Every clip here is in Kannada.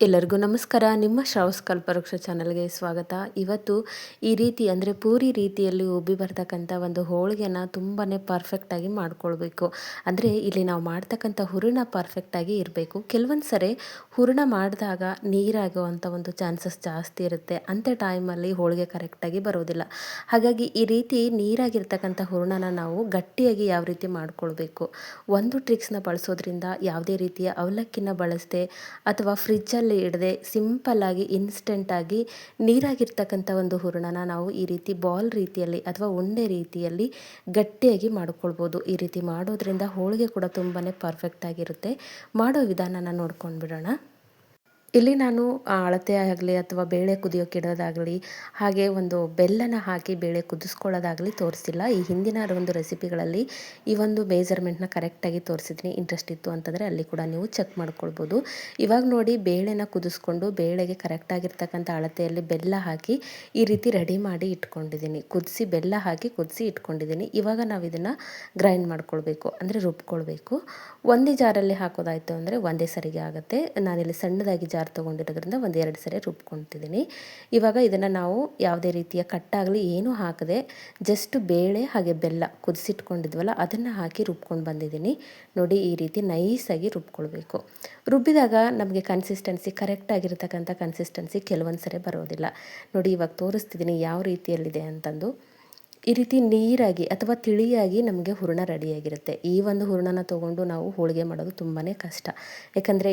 ಎಲ್ಲರಿಗೂ ನಮಸ್ಕಾರ. ನಿಮ್ಮ ಶ್ರಾವಸ್ ಕಲ್ಪವೃಕ್ಷ ಚಾನಲ್ಗೆ ಸ್ವಾಗತ. ಇವತ್ತು ಈ ರೀತಿ ಅಂದರೆ ಪೂರಿ ರೀತಿಯಲ್ಲಿ ಉಬ್ಬಿ ಬರ್ತಕ್ಕಂಥ ಒಂದು ಹೋಳಿಗೆನ ತುಂಬಾ ಪರ್ಫೆಕ್ಟಾಗಿ ಮಾಡ್ಕೊಳ್ಬೇಕು. ಅಂದರೆ ಇಲ್ಲಿ ನಾವು ಮಾಡ್ತಕ್ಕಂಥ ಹೂರಣ ಪರ್ಫೆಕ್ಟಾಗಿ ಇರಬೇಕು. ಕೆಲವೊಂದು ಸರಿ ಹೂರಣ ಮಾಡಿದಾಗ ನೀರಾಗುವಂಥ ಒಂದು ಚಾನ್ಸಸ್ ಜಾಸ್ತಿ ಇರುತ್ತೆ. ಅಂಥ ಟೈಮಲ್ಲಿ ಹೋಳಿಗೆ ಕರೆಕ್ಟಾಗಿ ಬರೋದಿಲ್ಲ. ಹಾಗಾಗಿ ಈ ರೀತಿ ನೀರಾಗಿರ್ತಕ್ಕಂಥ ಹೂರಣನ ನಾವು ಗಟ್ಟಿಯಾಗಿ ಯಾವ ರೀತಿ ಮಾಡ್ಕೊಳ್ಬೇಕು, ಒಂದು ಟ್ರಿಕ್ಸ್ನ ಬಳಸೋದ್ರಿಂದ ಯಾವುದೇ ರೀತಿಯ ಅವಲಕ್ಕಿನ ಬಳಸದೆ ಅಥವಾ ಫ್ರಿಜ್ಜಲ್ಲಿ ಇಡದೆ ಸಿಂಪಲ್ಲಾಗಿ ಇನ್ಸ್ಟೆಂಟಾಗಿ ನೀರಾಗಿರ್ತಕ್ಕಂಥ ಒಂದು ಹೂರಣನ ನಾವು ಈ ರೀತಿ ಬಾಲ್ ರೀತಿಯಲ್ಲಿ ಅಥವಾ ಉಂಡೆ ರೀತಿಯಲ್ಲಿ ಗಟ್ಟಿಯಾಗಿ ಮಾಡ್ಕೊಳ್ಬೋದು. ಈ ರೀತಿ ಮಾಡೋದ್ರಿಂದ ಹೋಳಿಗೆ ಕೂಡ ತುಂಬಾ ಪರ್ಫೆಕ್ಟಾಗಿರುತ್ತೆ. ಮಾಡೋ ವಿಧಾನನ ನೋಡ್ಕೊಂಡು ಬಿಡೋಣ. ಇಲ್ಲಿ ನಾನು ಅಳತೆ ಆಗಲಿ ಅಥವಾ ಬೇಳೆ ಕುದಿಯೋಕೆ ಇಡೋದಾಗಲಿ, ಹಾಗೆ ಒಂದು ಬೆಲ್ಲನ ಹಾಕಿ ಬೇಳೆ ಕುದಿಸ್ಕೊಳ್ಳೋದಾಗಲಿ ತೋರಿಸಿಲ್ಲ. ಈ ಹಿಂದಿನ ಒಂದು ರೆಸಿಪಿಗಳಲ್ಲಿ ಈ ಒಂದು ಮೆಜರ್ಮೆಂಟ್ನ ಕರೆಕ್ಟಾಗಿ ತೋರಿಸಿದ್ದೀನಿ. ಇಂಟ್ರೆಸ್ಟ್ ಇತ್ತು ಅಂತಂದರೆ ಅಲ್ಲಿ ಕೂಡ ನೀವು ಚೆಕ್ ಮಾಡ್ಕೊಳ್ಬೋದು. ಇವಾಗ ನೋಡಿ, ಬೇಳೆನ ಕುದಿಸ್ಕೊಂಡು ಬೇಳೆಗೆ ಕರೆಕ್ಟಾಗಿರ್ತಕ್ಕಂಥ ಅಳತೆಯಲ್ಲಿ ಬೆಲ್ಲ ಹಾಕಿ ಈ ರೀತಿ ರೆಡಿ ಮಾಡಿ ಇಟ್ಕೊಂಡಿದ್ದೀನಿ. ಬೆಲ್ಲ ಹಾಕಿ ಕುದಿಸಿ ಇಟ್ಕೊಂಡಿದ್ದೀನಿ. ಇವಾಗ ನಾವು ಇದನ್ನು ಗ್ರೈಂಡ್ ಮಾಡ್ಕೊಳ್ಬೇಕು, ಅಂದರೆ ರುಬ್ಕೊಳ್ಬೇಕು. ಒಂದೇ ಜಾರಲ್ಲಿ ಹಾಕೋದಾಯಿತು ಅಂದರೆ ಒಂದೇ ಸರಿಗೆ ಆಗುತ್ತೆ. ನಾನಿಲ್ಲಿ ಸಣ್ಣದಾಗಿ ಜಾರ್ ತೊಗೊಂಡಿರೋದ್ರಿಂದ ಒಂದೆರಡು ಸರಿ ರುಬ್ಕೊಳ್ತಿದ್ದೀನಿ. ಇವಾಗ ಇದನ್ನು ನಾವು ಯಾವುದೇ ರೀತಿಯ ಕಟ್ಟಾಗಲಿ ಏನೂ ಹಾಕದೆ ಜಸ್ಟ್ ಬೇಳೆ ಹಾಗೆ ಬೆಲ್ಲ ಕುದಿಸಿಟ್ಕೊಂಡಿದ್ವಲ್ಲ ಅದನ್ನು ಹಾಕಿ ರುಬ್ಕೊಂಡು ಬಂದಿದ್ದೀನಿ. ನೋಡಿ, ಈ ರೀತಿ ನೈಸಾಗಿ ರುಬ್ಕೊಳ್ಬೇಕು. ರುಬ್ಬಿದಾಗ ನಮಗೆ ಕನ್ಸಿಸ್ಟೆನ್ಸಿ ಕರೆಕ್ಟಾಗಿರ್ತಕ್ಕಂಥ ಕನ್ಸಿಸ್ಟೆನ್ಸಿ ಕೆಲವೊಂದು ಸರಿ ಬರೋದಿಲ್ಲ. ನೋಡಿ, ಇವಾಗ ತೋರಿಸ್ತಿದ್ದೀನಿ ಯಾವ ರೀತಿಯಲ್ಲಿದೆ ಅಂತಂದು. ಈ ರೀತಿ ನೀರಾಗಿ ಅಥವಾ ತಿಳಿಯಾಗಿ ನಮಗೆ ಹೂರಣ ರೆಡಿಯಾಗಿರುತ್ತೆ. ಈ ಒಂದು ಹೂರಣನ ತೊಗೊಂಡು ನಾವು ಹೋಳಿಗೆ ಮಾಡೋದು ತುಂಬಾ ಕಷ್ಟ. ಯಾಕಂದರೆ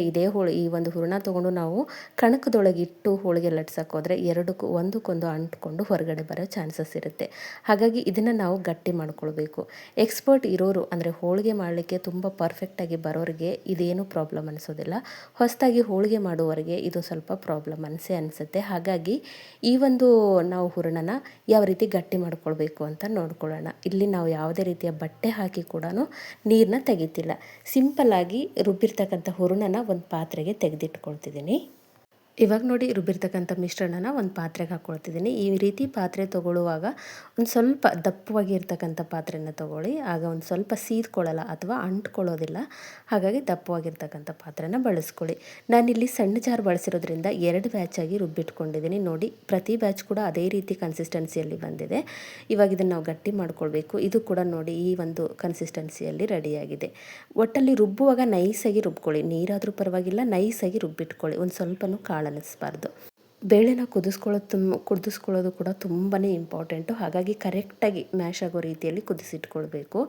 ಈ ಒಂದು ಹೂರಣ ತೊಗೊಂಡು ನಾವು ಕಣಕದೊಳಗೆ ಇಟ್ಟು ಹೋಳಿಗೆ ಲಟ್ಸೋಕ್ಕೋದ್ರೆ ಒಂದಕ್ಕೊಂದು ಅಂಟ್ಕೊಂಡು ಹೊರಗಡೆ ಬರೋ ಚಾನ್ಸಸ್ ಇರುತ್ತೆ. ಹಾಗಾಗಿ ಇದನ್ನು ನಾವು ಗಟ್ಟಿ ಮಾಡ್ಕೊಳ್ಬೇಕು. ಎಕ್ಸ್ಪರ್ಟ್ ಇರೋರು, ಅಂದರೆ ಹೋಳಿಗೆ ಮಾಡಲಿಕ್ಕೆ ತುಂಬ ಪರ್ಫೆಕ್ಟಾಗಿ ಬರೋರಿಗೆ ಇದೇನು ಪ್ರಾಬ್ಲಮ್ ಅನಿಸೋದಿಲ್ಲ. ಹೊಸದಾಗಿ ಹೋಳಿಗೆ ಮಾಡುವವರಿಗೆ ಇದು ಸ್ವಲ್ಪ ಪ್ರಾಬ್ಲಮ್ ಅನಿಸುತ್ತೆ. ಹಾಗಾಗಿ ಈ ಒಂದು ನಾವು ಹೂರಣನ ಯಾವ ರೀತಿ ಗಟ್ಟಿ ಮಾಡ್ಕೊಳ್ಬೇಕು ಅಂತ ನೋಡ್ಕೊಳ್ಳೋಣ. ಇಲ್ಲಿ ನಾವು ಯಾವುದೇ ರೀತಿಯ ಬಟ್ಟೆ ಹಾಕಿ ಕೂಡ ನೀರನ್ನ ತೆಗಿತಿಲ್ಲ. ಸಿಂಪಲ್ಲಾಗಿ ರುಬ್ಬಿರ್ತಕ್ಕಂಥ ಹೂರಣನ ಒಂದು ಪಾತ್ರೆಗೆ ತೆಗೆದಿಟ್ಕೊಳ್ತಿದ್ದೀನಿ. ಇವಾಗ ನೋಡಿ, ರುಬ್ಬಿರ್ತಕ್ಕಂಥ ಮಿಶ್ರಣನ ಒಂದು ಪಾತ್ರೆಗೆ ಹಾಕ್ಕೊಳ್ತಿದ್ದೀನಿ. ಈ ರೀತಿ ಪಾತ್ರೆ ತೊಗೊಳ್ಳುವಾಗ ಒಂದು ಸ್ವಲ್ಪ ದಪ್ಪವಾಗಿ ಇರ್ತಕ್ಕಂಥ ಪಾತ್ರೆನ ತೊಗೊಳ್ಳಿ. ಆಗ ಒಂದು ಸ್ವಲ್ಪ ಸೀದ್ಕೊಳ್ಳಲ್ಲ ಅಥವಾ ಅಂಟ್ಕೊಳ್ಳೋದಿಲ್ಲ. ಹಾಗಾಗಿ ದಪ್ಪವಾಗಿರ್ತಕ್ಕಂಥ ಪಾತ್ರೆನ ಬಳಸ್ಕೊಳ್ಳಿ. ನಾನಿಲ್ಲಿ ಸಣ್ಣ ಜಾರ್ ಬಳಸಿರೋದ್ರಿಂದ 2 ಬ್ಯಾಚಾಗಿ ರುಬ್ಬಿಟ್ಕೊಂಡಿದ್ದೀನಿ. ನೋಡಿ, ಪ್ರತಿ ಬ್ಯಾಚ್ ಕೂಡ ಅದೇ ರೀತಿ ಕನ್ಸಿಸ್ಟೆನ್ಸಿಯಲ್ಲಿ ಬಂದಿದೆ. ಇವಾಗ ಇದನ್ನು ನಾವು ಗಟ್ಟಿ ಮಾಡ್ಕೊಳ್ಬೇಕು. ಇದು ಕೂಡ ನೋಡಿ ಈ ಒಂದು ಕನ್ಸಿಸ್ಟೆನ್ಸಿಯಲ್ಲಿ ರೆಡಿಯಾಗಿದೆ. ಒಟ್ಟಲ್ಲಿ ರುಬ್ಬುವಾಗ ನೈಸಾಗಿ ರುಬ್ಕೊಳ್ಳಿ. ನೀರಾದರೂ ಪರವಾಗಿಲ್ಲ, ನೈಸಾಗಿ ರುಬ್ಬಿಟ್ಕೊಳ್ಳಿ. ಒಂದು ಸ್ವಲ್ಪನೂ ಕಾಳು ಅನ್ನಿಸ್ಬಾರ್ದು. ಬೇಳೆನ ಕುದಿಸ್ಕೊಳ್ಳೋದು ಕೂಡ ತುಂಬಾ ಇಂಪಾರ್ಟೆಂಟು. ಹಾಗಾಗಿ ಕರೆಕ್ಟಾಗಿ ಮ್ಯಾಶ್ ಆಗೋ ರೀತಿಯಲ್ಲಿ ಕುದಿಸಿಟ್ಕೊಳ್ಬೇಕು.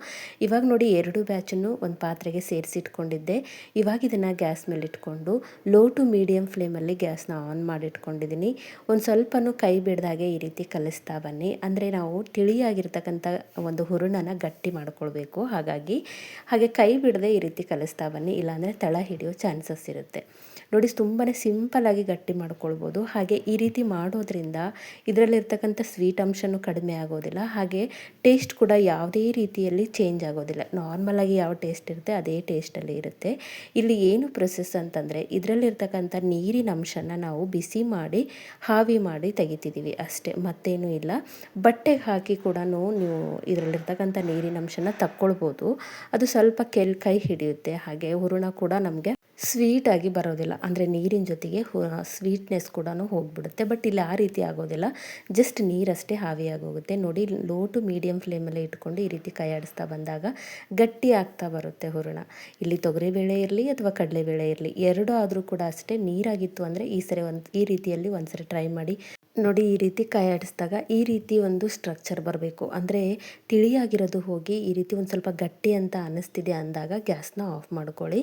ಇವಾಗ ನೋಡಿ, 2 ಬ್ಯಾಚನ್ನು ಒಂದು ಪಾತ್ರೆಗೆ ಸೇರಿಸಿಟ್ಕೊಂಡಿದ್ದೆ. ಇವಾಗ ಇದನ್ನು ಗ್ಯಾಸ್ ಮೇಲೆ ಇಟ್ಕೊಂಡು ಲೋ ಟು ಮೀಡಿಯಮ್ ಫ್ಲೇಮಲ್ಲಿ ಗ್ಯಾಸ್ನ ಆನ್ ಮಾಡಿಟ್ಕೊಂಡಿದ್ದೀನಿ. ಒಂದು ಸ್ವಲ್ಪನೂ ಕೈ ಬಿಡ್ದಾಗೆ ಈ ರೀತಿ ಕಲಿಸ್ತಾ ಬನ್ನಿ. ಅಂದರೆ ನಾವು ತಿಳಿಯಾಗಿರ್ತಕ್ಕಂಥ ಒಂದು ಹೂರಣನ ಗಟ್ಟಿ ಮಾಡ್ಕೊಳ್ಬೇಕು. ಹಾಗೆ ಕೈ ಬಿಡದೆ ಈ ರೀತಿ ಕಲಿಸ್ತಾ ಬನ್ನಿ, ಇಲ್ಲಾಂದರೆ ತಳ ಹಿಡಿಯೋ ಚಾನ್ಸಸ್ ಇರುತ್ತೆ. ನೋಡಿ, ತುಂಬಾ ಸಿಂಪಲ್ಲಾಗಿ ಗಟ್ಟಿ ಮಾಡ್ಕೊಳ್ಬೋದು. ಹಾಗೆ ಈ ರೀತಿ ಮಾಡೋದ್ರಿಂದ ಇದರಲ್ಲಿರ್ತಕ್ಕಂಥ ಸ್ವೀಟ್ ಅಂಶನೂ ಕಡಿಮೆ ಆಗೋದಿಲ್ಲ. ಹಾಗೆ ಟೇಸ್ಟ್ ಕೂಡ ಯಾವುದೇ ರೀತಿಯಲ್ಲಿ ಚೇಂಜ್ ಆಗೋದಿಲ್ಲ. ನಾರ್ಮಲಾಗಿ ಯಾವ ಟೇಸ್ಟ್ ಇರುತ್ತೆ ಅದೇ ಟೇಸ್ಟಲ್ಲಿ ಇರುತ್ತೆ. ಇಲ್ಲಿ ಏನು ಪ್ರೊಸೆಸ್ ಅಂತಂದರೆ, ಇದರಲ್ಲಿರ್ತಕ್ಕಂಥ ನೀರಿನ ಅಂಶನ ನಾವು ಬಿಸಿ ಮಾಡಿ ಹಾವಿ ಮಾಡಿ ತೆಗಿತಿದ್ದೀವಿ ಅಷ್ಟೇ, ಮತ್ತೇನೂ ಇಲ್ಲ. ಬಟ್ಟೆಗೆ ಹಾಕಿ ಕೂಡ ನೀವು ಇದರಲ್ಲಿರ್ತಕ್ಕಂಥ ನೀರಿನ ಅಂಶನ ತಕ್ಕೊಳ್ಬೋದು. ಅದು ಸ್ವಲ್ಪ ಕೈ ಹಿಡಿಯುತ್ತೆ. ಹಾಗೆ ಹೂರಣ ಕೂಡ ನಮಗೆ ಸ್ವೀಟಾಗಿ ಬರೋದಿಲ್ಲ. ಅಂದರೆ ನೀರಿನ ಜೊತೆಗೆ ಸ್ವೀಟ್ನೆಸ್ ಕೂಡ ಹೋಗ್ಬಿಡುತ್ತೆ. ಬಟ್ ಇಲ್ಲಿ ಆ ರೀತಿ ಆಗೋದಿಲ್ಲ. ಜಸ್ಟ್ ನೀರಷ್ಟೇ ಹಾವಿಯಾಗೋಗುತ್ತೆ. ನೋಡಿ, ಲೋ ಟು ಮೀಡಿಯಮ್ ಫ್ಲೇಮಲ್ಲಿ ಇಟ್ಕೊಂಡು ಈ ರೀತಿ ಕೈ ಆಡಿಸ್ತಾ ಬಂದಾಗ ಗಟ್ಟಿ ಆಗ್ತಾ ಬರುತ್ತೆ ಹೂರಣ. ಇಲ್ಲಿ ತೊಗರಿಬೇಳೆ ಇರಲಿ ಅಥವಾ ಕಡಲೆಬೇಳೆ ಇರಲಿ, ಎರಡೂ ಆದರೂ ಕೂಡ ಅಷ್ಟೇ. ನೀರಾಗಿತ್ತು ಅಂದರೆ ಈ ರೀತಿಯಲ್ಲಿ ಒಂದ್ಸರಿ ಟ್ರೈ ಮಾಡಿ ನೋಡಿ. ಈ ರೀತಿ ಕೈ ಆಡಿಸಿದಾಗ ಈ ರೀತಿ ಒಂದು ಸ್ಟ್ರಕ್ಚರ್ ಬರಬೇಕು. ಅಂದರೆ ತಿಳಿಯಾಗಿರೋದು ಹೋಗಿ ಈ ರೀತಿ ಒಂದು ಸ್ವಲ್ಪ ಗಟ್ಟಿ ಅಂತ ಅನ್ನಿಸ್ತಿದೆ ಅಂದಾಗ ಗ್ಯಾಸ್ನ ಆಫ್ ಮಾಡ್ಕೊಳ್ಳಿ.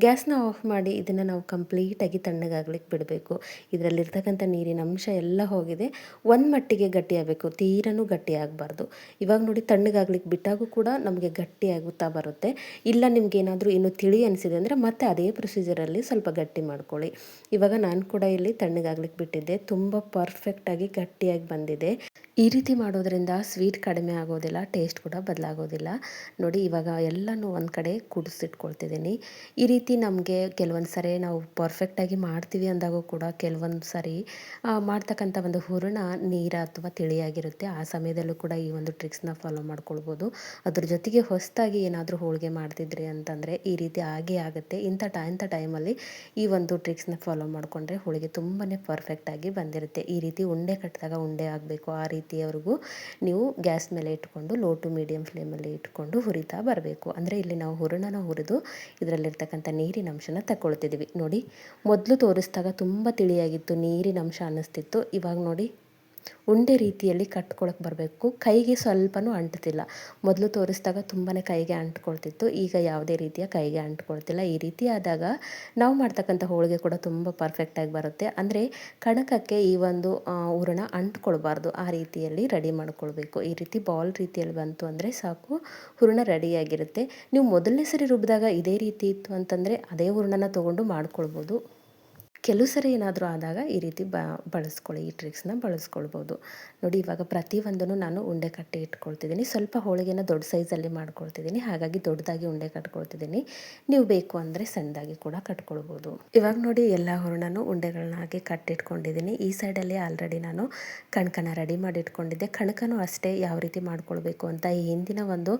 ಗ್ಯಾಸ್ನ ಆಫ್ ಮಾಡಿ ಇದನ್ನು ನಾವು ಕಂಪ್ಲೀಟಾಗಿ ತಣ್ಣಗಾಗ್ಲಿಕ್ಕೆ ಬಿಡಬೇಕು. ಇದರಲ್ಲಿರ್ತಕ್ಕಂಥ ನೀರಿನ ಅಂಶ ಎಲ್ಲ ಹೋಗಿದೆ. ಒಂದು ಮಟ್ಟಿಗೆ ಗಟ್ಟಿಯಾಗಬೇಕು, ತೀರನೂ ಗಟ್ಟಿ ಆಗಬಾರ್ದು. ಇವಾಗ ನೋಡಿ, ತಣ್ಣಗಾಗ್ಲಿಕ್ಕೆ ಬಿಟ್ಟಾಗೂ ಕೂಡ ನಮಗೆ ಗಟ್ಟಿ ಆಗುತ್ತಾ ಬರುತ್ತೆ. ಇಲ್ಲ ನಿಮ್ಗೇನಾದರೂ ಇನ್ನೂ ತಿಳಿ ಅನಿಸಿದೆ ಅಂದರೆ ಮತ್ತೆ ಅದೇ ಪ್ರೊಸೀಜರಲ್ಲಿ ಸ್ವಲ್ಪ ಗಟ್ಟಿ ಮಾಡ್ಕೊಳ್ಳಿ. ಇವಾಗ ನಾನು ಕೂಡ ಇಲ್ಲಿ ತಣ್ಣಗಾಗ್ಲಿಕ್ಕೆ ಬಿಟ್ಟಿದ್ದೆ. ತುಂಬ ಪರ್ಫೆಕ್ಟಾಗಿ ಗಟ್ಟಿಯಾಗಿ ಬಂದಿದೆ. ಈ ರೀತಿ ಮಾಡೋದ್ರಿಂದ ಸ್ವೀಟ್ ಕಡಿಮೆ ಆಗೋದಿಲ್ಲ, ಟೇಸ್ಟ್ ಕೂಡ ಬದಲಾಗೋದಿಲ್ಲ. ನೋಡಿ ಇವಾಗ ಎಲ್ಲನೂ ಒಂದು ಕಡೆ ಕೂಡಿಸಿಟ್ಕೊಳ್ತಿದ್ದೀನಿ. ಈ ರೀತಿ ನಮಗೆ ಕೆಲವೊಂದು ಸರಿ ನಾವು ಪರ್ಫೆಕ್ಟಾಗಿ ಮಾಡ್ತೀವಿ ಅಂದಾಗೂ ಕೂಡ ಕೆಲವೊಂದು ಸರಿ ಮಾಡ್ತಕ್ಕಂಥ ಒಂದು ಹೂರಣ ನೀರ ಅಥವಾ ತಿಳಿಯಾಗಿರುತ್ತೆ. ಆ ಸಮಯದಲ್ಲೂ ಕೂಡ ಈ ಒಂದು ಟ್ರಿಕ್ಸ್ನ ಫಾಲೋ ಮಾಡ್ಕೊಳ್ಬೋದು. ಅದ್ರ ಜೊತೆಗೆ ಹೊಸದಾಗಿ ಏನಾದರೂ ಹೋಳಿಗೆ ಮಾಡ್ತಿದ್ರಿ ಅಂತಂದರೆ ಈ ರೀತಿ ಆಗೇ ಆಗುತ್ತೆ. ಇಂಥ ಟೈಮಲ್ಲಿ ಈ ಒಂದು ಟ್ರಿಕ್ಸ್ನ ಫಾಲೋ ಮಾಡಿಕೊಂಡ್ರೆ ಹೋಳಿಗೆ ತುಂಬಾ ಪರ್ಫೆಕ್ಟಾಗಿ ಬಂದಿರುತ್ತೆ. ಈ ರೀತಿ ಉಂಡೆ ಕಟ್ಟಿದಾಗ ಉಂಡೆ ಆಗಬೇಕು ಆ ರೀತಿಯವರೆಗೂ ನೀವು ಗ್ಯಾಸ್ ಮೇಲೆ ಇಟ್ಕೊಂಡು ಲೋ ಟು ಮೀಡಿಯಮ್ ಫ್ಲೇಮಲ್ಲಿ ಇಟ್ಕೊಂಡು ಹುರಿತಾ ಬರಬೇಕು. ಅಂದರೆ ಇಲ್ಲಿ ನಾವು ಹೂರಣನ ಹುರಿದು ಇದರಲ್ಲಿರ್ತಕ್ಕಂಥ ನೀರಿನ ಅಂಶನ ತಗೊಳ್ತಿದ್ದೀವಿ. ನೋಡಿ ಮೊದಲು ತೋರಿಸಿದಾಗ ತುಂಬ ತಿಳಿಯಾಗಿತ್ತು, ನೀರಿನ ಅಂಶ ಅನ್ನಿಸ್ತಿತ್ತು. ಇವಾಗ ನೋಡಿ ಉಂಡೆ ರೀತಿಯಲ್ಲಿ ಕಟ್ಕೊಳಕ್ಕೆ ಬರಬೇಕು. ಕೈಗೆ ಸ್ವಲ್ಪನೂ ಅಂಟ್ತಿಲ್ಲ. ಮೊದಲು ತೋರಿಸಿದಾಗ ತುಂಬಾ ಕೈಗೆ ಅಂಟ್ಕೊಳ್ತಿತ್ತು, ಈಗ ಯಾವುದೇ ರೀತಿಯ ಕೈಗೆ ಅಂಟ್ಕೊಳ್ತಿಲ್ಲ. ಈ ರೀತಿ ಆದಾಗ ನಾವು ಮಾಡ್ತಕ್ಕಂಥ ಹೋಳಿಗೆ ಕೂಡ ತುಂಬ ಪರ್ಫೆಕ್ಟಾಗಿ ಬರುತ್ತೆ. ಅಂದರೆ ಕಣಕಕ್ಕೆ ಈ ಒಂದು ಹೂರಣ ಅಂಟ್ಕೊಳ್ಬಾರ್ದು, ಆ ರೀತಿಯಲ್ಲಿ ರೆಡಿ ಮಾಡ್ಕೊಳ್ಬೇಕು. ಈ ರೀತಿ ಬಾಲ್ ರೀತಿಯಲ್ಲಿ ಬಂತು ಅಂದರೆ ಸಾಕು, ಹೂರಣ ರೆಡಿಯಾಗಿರುತ್ತೆ. ನೀವು ಮೊದಲನೇ ಸರಿ ರುಬ್ಬಿದಾಗ ಇದೇ ರೀತಿ ಇತ್ತು ಅಂತಂದರೆ ಅದೇ ಹೂರಣನ ತೊಗೊಂಡು ಮಾಡ್ಕೊಳ್ಬೋದು. ಕೆಲವು ಸರಿ ಏನಾದರೂ ಆದಾಗ ಈ ರೀತಿ ಬಳಸ್ಕೊಳ್ಳಿ, ಈ ಟ್ರಿಕ್ಸ್ನ ಬಳಸ್ಕೊಳ್ಬೋದು. ನೋಡಿ ಇವಾಗ ಪ್ರತಿಯೊಂದನ್ನು ನಾನು ಉಂಡೆ ಕಟ್ಟಿ ಇಟ್ಕೊಳ್ತಿದ್ದೀನಿ. ಸ್ವಲ್ಪ ಹೋಳಿಗೆನ ದೊಡ್ಡ ಸೈಜಲ್ಲಿ ಮಾಡ್ಕೊಳ್ತಿದ್ದೀನಿ, ಹಾಗಾಗಿ ದೊಡ್ಡದಾಗಿ ಉಂಡೆ ಕಟ್ಕೊಳ್ತಿದ್ದೀನಿ. ನೀವು ಬೇಕು ಅಂದರೆ ಸಣ್ಣದಾಗಿ ಕೂಡ ಕಟ್ಕೊಳ್ಬೋದು. ಇವಾಗ ನೋಡಿ ಎಲ್ಲ ಹೂರಣನೂ ಉಂಡೆಗಳನ್ನ ಹಾಕಿ ಕಟ್ಟಿಟ್ಕೊಂಡಿದ್ದೀನಿ. ಈ ಸೈಡಲ್ಲಿ ಆಲ್ರೆಡಿ ನಾನು ಕಣಕನ ರೆಡಿ ಮಾಡಿ ಇಟ್ಕೊಂಡಿದ್ದೆ. ಕಣಕನೂ ಅಷ್ಟೇ ಯಾವ ರೀತಿ ಮಾಡ್ಕೊಳ್ಬೇಕು ಅಂತ ಈ ಹಿಂದಿನ ಒಂದು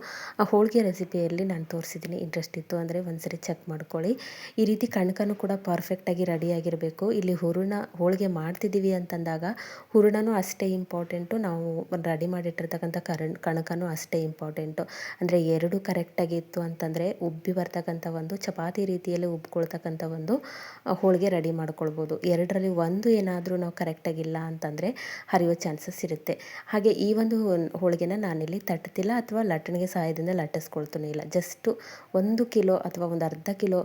ಹೋಳಿಗೆ ರೆಸಿಪಿಯಲ್ಲಿ ನಾನು ತೋರಿಸಿದ್ದೀನಿ. ಇಂಟ್ರೆಸ್ಟ್ ಇತ್ತು ಅಂದರೆ ಒಂದ್ಸರಿ ಚೆಕ್ ಮಾಡ್ಕೊಳ್ಳಿ. ಈ ರೀತಿ ಕಣಕನೂ ಕೂಡ ಪರ್ಫೆಕ್ಟಾಗಿ ರೆಡಿಯಾಗಿರಬೇಕು. ಇಲ್ಲಿ ಹೋಳಿಗೆ ಮಾಡ್ತಿದ್ದೀವಿ ಅಂತಂದಾಗ ಹೂರಣನೂ ಅಷ್ಟೇ ಇಂಪಾರ್ಟೆಂಟು, ನಾವು ರೆಡಿ ಮಾಡಿಟ್ಟಿರ್ತಕ್ಕಂಥ ಕಣಕನೂ ಅಷ್ಟೇ ಇಂಪಾರ್ಟೆಂಟು. ಅಂದರೆ ಎರಡು ಕರೆಕ್ಟಾಗಿತ್ತು ಅಂತಂದರೆ ಉಬ್ಬಿ ಬರ್ತಕ್ಕಂಥ ಒಂದು ಚಪಾತಿ ರೀತಿಯಲ್ಲಿ ಉಬ್ಕೊಳ್ತಕ್ಕಂಥ ಒಂದು ಹೋಳಿಗೆ ರೆಡಿ ಮಾಡ್ಕೊಳ್ಬೋದು. ಎರಡರಲ್ಲಿ ಒಂದು ಏನಾದರೂ ನಾವು ಕರೆಕ್ಟಾಗಿಲ್ಲ ಅಂತಂದರೆ ಹರಿಯೋ ಚಾನ್ಸಸ್ ಇರುತ್ತೆ. ಹಾಗೆ ಈ ಒಂದು ಹೋಳಿಗೆನ ನಾನಿಲ್ಲಿ ತಟ್ಟತಿಲ್ಲ ಅಥವಾ ಲಟ್ಟಣಿಗೆ ಸಹಾಯದಿಂದ ಲಟ್ಟಿಸ್ಕೊಳ್ತಾನೆ ಇಲ್ಲ. ಜಸ್ಟು 1 ಕಿಲೋ ಅಥವಾ ಒಂದು ಅರ್ಧ ಕಿಲೋ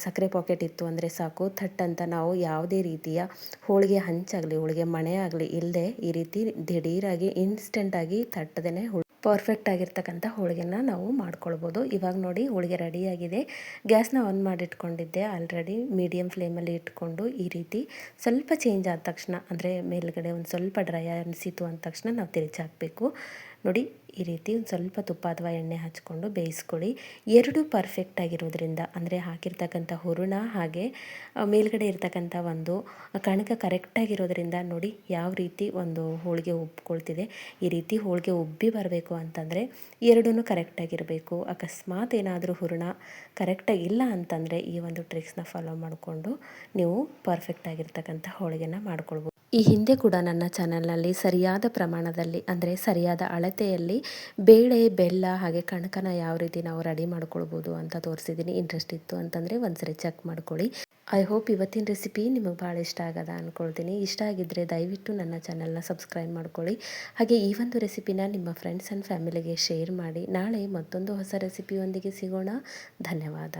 ಸಕ್ಕರೆ ಪಾಕೆಟ್ ಇತ್ತು ಅಂದರೆ ಸಾಕು. ಥಟ್ಟಂತ ನಾವು ಯಾವುದೇ ರೀತಿಯ ಹೋಳಿಗೆ ಹಂಚಾಗಲಿ ಹೋಳಿಗೆ ಮಣೆ ಆಗಲಿ ಇಲ್ಲದೆ ಈ ರೀತಿ ದಿಢೀರಾಗಿ ಇನ್ಸ್ಟೆಂಟಾಗಿ ತಟ್ಟದೇ ಪರ್ಫೆಕ್ಟ್ ಆಗಿರ್ತಕ್ಕಂಥ ಹೋಳಿಗೆನ ನಾವು ಮಾಡ್ಕೊಳ್ಬೋದು. ಇವಾಗ ನೋಡಿ ಹೋಳಿಗೆ ರೆಡಿಯಾಗಿದೆ. ಗ್ಯಾಸ್ನ ಆನ್ ಮಾಡಿಟ್ಕೊಂಡಿದ್ದೆ ಆಲ್ರೆಡಿ. ಮೀಡಿಯಮ್ ಫ್ಲೇಮಲ್ಲಿ ಇಟ್ಕೊಂಡು ಈ ರೀತಿ ಸ್ವಲ್ಪ ಚೇಂಜ್ ಆದ ತಕ್ಷಣ, ಅಂದರೆ ಮೇಲ್ಗಡೆ ಒಂದು ಸ್ವಲ್ಪ ಡ್ರೈ ಅನಿಸಿತು ಅಂದ ತಕ್ಷಣ ನಾವು ತಿರುಚಿ ಹಾಕಬೇಕು. ನೋಡಿ ಈ ರೀತಿ ಒಂದು ಸ್ವಲ್ಪ ತುಪ್ಪ ಅಥವಾ ಎಣ್ಣೆ ಹಚ್ಕೊಂಡು ಬೇಯಿಸ್ಕೊಳ್ಳಿ. ಎರಡೂ ಪರ್ಫೆಕ್ಟ್ ಆಗಿರೋದ್ರಿಂದ, ಅಂದರೆ ಹಾಕಿರ್ತಕ್ಕಂಥ ಹೂರಣ ಹಾಗೆ ಮೇಲ್ಗಡೆ ಇರ್ತಕ್ಕಂಥ ಒಂದು ಕಣಕ ಕರೆಕ್ಟಾಗಿರೋದ್ರಿಂದ ನೋಡಿ ಯಾವ ರೀತಿ ಒಂದು ಹೋಳಿಗೆ ಉಬ್ಕೊಳ್ತಿದೆ. ಈ ರೀತಿ ಹೋಳಿಗೆ ಉಬ್ಬಿ ಬರಬೇಕು ಅಂತಂದರೆ ಎರಡೂ ಕರೆಕ್ಟಾಗಿರಬೇಕು. ಅಕಸ್ಮಾತ್ ಏನಾದರೂ ಹೂರಣ ಕರೆಕ್ಟಾಗಿ ಇಲ್ಲ ಅಂತಂದರೆ ಈ ಒಂದು ಟ್ರಿಕ್ಸ್ನ ಫಾಲೋ ಮಾಡಿಕೊಂಡು ನೀವು ಪರ್ಫೆಕ್ಟಾಗಿರ್ತಕ್ಕಂಥ ಹೋಳಿಗೆನ ಮಾಡ್ಕೊಳ್ಬೋದು. ಈ ಹಿಂದೆ ಕೂಡ ನನ್ನ ಚಾನಲ್ನಲ್ಲಿ ಸರಿಯಾದ ಪ್ರಮಾಣದಲ್ಲಿ, ಅಂದರೆ ಸರಿಯಾದ ಅಳತೆಯಲ್ಲಿ ಬೇಳೆ, ಬೆಲ್ಲ ಹಾಗೆ ಕಣಕನ ಯಾವ ರೀತಿ ನಾವು ರೆಡಿ ಮಾಡ್ಕೊಳ್ಬೋದು ಅಂತ ತೋರಿಸಿದ್ದೀನಿ. ಇಂಟ್ರೆಸ್ಟ್ ಇತ್ತು ಅಂತಂದರೆ ಒಂದ್ಸರಿ ಚೆಕ್ ಮಾಡ್ಕೊಳ್ಳಿ. ಐ ಹೋಪ್ ಇವತ್ತಿನ ರೆಸಿಪಿ ನಿಮಗೆ ಭಾಳ ಇಷ್ಟ ಆಗದ ಅಂದ್ಕೊಳ್ತೀನಿ. ಇಷ್ಟ ಆಗಿದ್ದರೆ ದಯವಿಟ್ಟು ನನ್ನ ಚಾನಲ್ನ ಸಬ್ಸ್ಕ್ರೈಬ್ ಮಾಡ್ಕೊಳ್ಳಿ. ಹಾಗೆ ಈ ಒಂದು ರೆಸಿಪಿನ ನಿಮ್ಮ ಫ್ರೆಂಡ್ಸ್ ಆ್ಯಂಡ್ ಫ್ಯಾಮಿಲಿಗೆ ಶೇರ್ ಮಾಡಿ. ನಾಳೆ ಮತ್ತೊಂದು ಹೊಸ ರೆಸಿಪಿಯೊಂದಿಗೆ ಸಿಗೋಣ. ಧನ್ಯವಾದ.